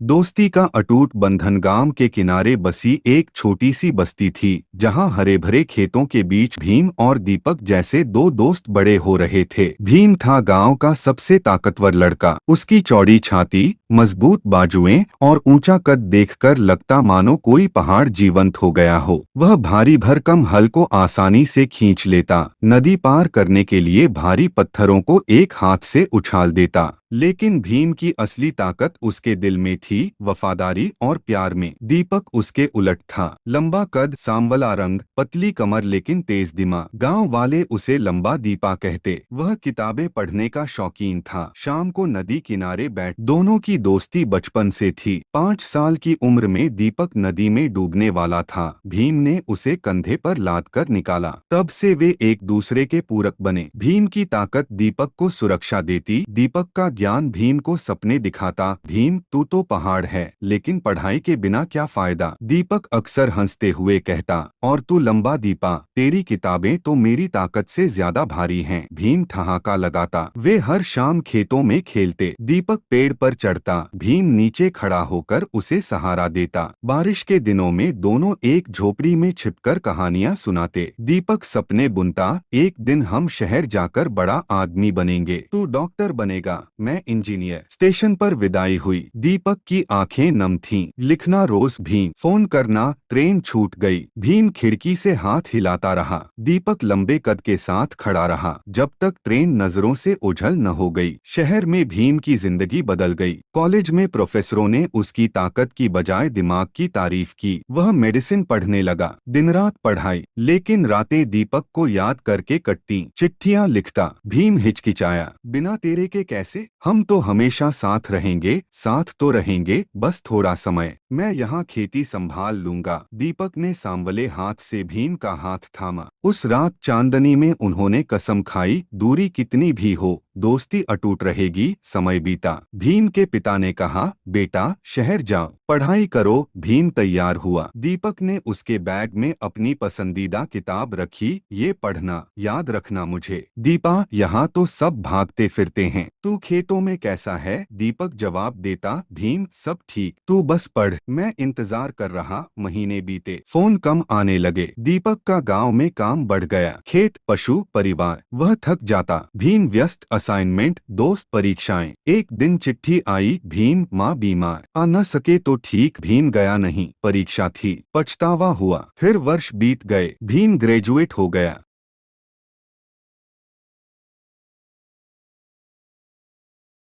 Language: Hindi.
दोस्ती का अटूट बंधन गांव के किनारे बसी एक छोटी सी बस्ती थी, जहां हरे भरे खेतों के बीच भीम और दीपक जैसे दो दोस्त बड़े हो रहे थे। भीम था गांव का सबसे ताकतवर लड़का। उसकी चौड़ी छाती, मजबूत बाजुएं और ऊंचा कद देखकर लगता मानो कोई पहाड़ जीवंत हो गया हो। वह भारी भरकम हल को आसानी से खींच लेता, नदी पार करने के लिए भारी पत्थरों को एक हाथ से उछाल देता। लेकिन भीम की असली ताकत उसके दिल में थी, वफादारी और प्यार में। दीपक उसके उलट था। लंबा कद, सांवला रंग, पतली कमर लेकिन तेज दिमाग। गांव वाले उसे लंबा दीपा कहते। वह किताबें पढ़ने का शौकीन था। शाम को नदी किनारे बैठ दोनों की दोस्ती बचपन से थी। 5 साल की उम्र में दीपक नदी में डूबने वाला था। भीम ने उसे कंधे पर लाद कर निकाला। तब से वे एक दूसरे के पूरक बने। भीम की ताकत दीपक को सुरक्षा देती, दीपक का ज्ञान भीम को सपने दिखाता। भीम, तू तो पहाड़ है, लेकिन पढ़ाई के बिना क्या फायदा? दीपक अक्सर हंसते हुए कहता। और तू लंबा दीपा, तेरी किताबें तो मेरी ताकत से ज्यादा भारी हैं। भीम ठहाका लगाता। वे हर शाम खेतों में खेलते। दीपक पेड़ पर चढ़ता, भीम नीचे खड़ा होकर उसे सहारा देता। बारिश के दिनों में दोनों एक झोपड़ी में छिपकर कहानियां सुनाते। दीपक सपने बुनता, एक दिन हम शहर जाकर बड़ा आदमी बनेंगे। तू डॉक्टर बनेगा, मैं इंजीनियर। स्टेशन पर विदाई हुई। दीपक की आंखें नम थीं। लिखना रोज भीम, फोन करना, ट्रेन छूट गई। भीम खिड़की से हाथ हिलाता रहा। दीपक लंबे कद के साथ खड़ा रहा, जब तक ट्रेन नजरों से ओझल न हो गई। शहर में भीम की जिंदगी बदल गई। कॉलेज में प्रोफेसरों ने उसकी ताकत की बजाय दिमाग की तारीफ की। वह मेडिसिन पढ़ने लगा, दिन रात पढ़ाई, लेकिन रातें दीपक को याद करके कटती। चिट्ठियां लिखता। भीम हिचकिचाया, बिना तेरे के कैसे? हम तो हमेशा साथ रहेंगे, साथ तो रहेंगे, बस थोड़ा समय, मैं यहाँ खेती संभाल लूंगा। दीपक ने सांवले हाथ से भीम का हाथ थामा। उस रात चांदनी में उन्होंने कसम खाई, दूरी कितनी भी हो, दोस्ती अटूट रहेगी। समय बीता। भीम के पिता ने कहा, बेटा शहर जाओ, पढ़ाई करो। भीम तैयार हुआ। दीपक ने उसके बैग में अपनी पसंदीदा किताब रखी। ये पढ़ना, याद रखना मुझे। दीपा, यहाँ तो सब भागते फिरते हैं, तू खेतों में कैसा है? दीपक जवाब देता, भीम सब ठीक, तू बस पढ़। मैं इंतजार कर रहा। महीने बीते, फोन कम आने लगे। दीपक का गांव में काम बढ़ गया। खेत, पशु, परिवार। वह थक जाता। भीम व्यस्त, असाइनमेंट, दोस्त, परीक्षाएं। एक दिन चिट्ठी आई, भीम, माँ बीमार, आ न सके तो ठीक। भीम गया नहीं, परीक्षा थी। पछतावा हुआ। फिर वर्ष बीत गए। भीम ग्रेजुएट हो गया।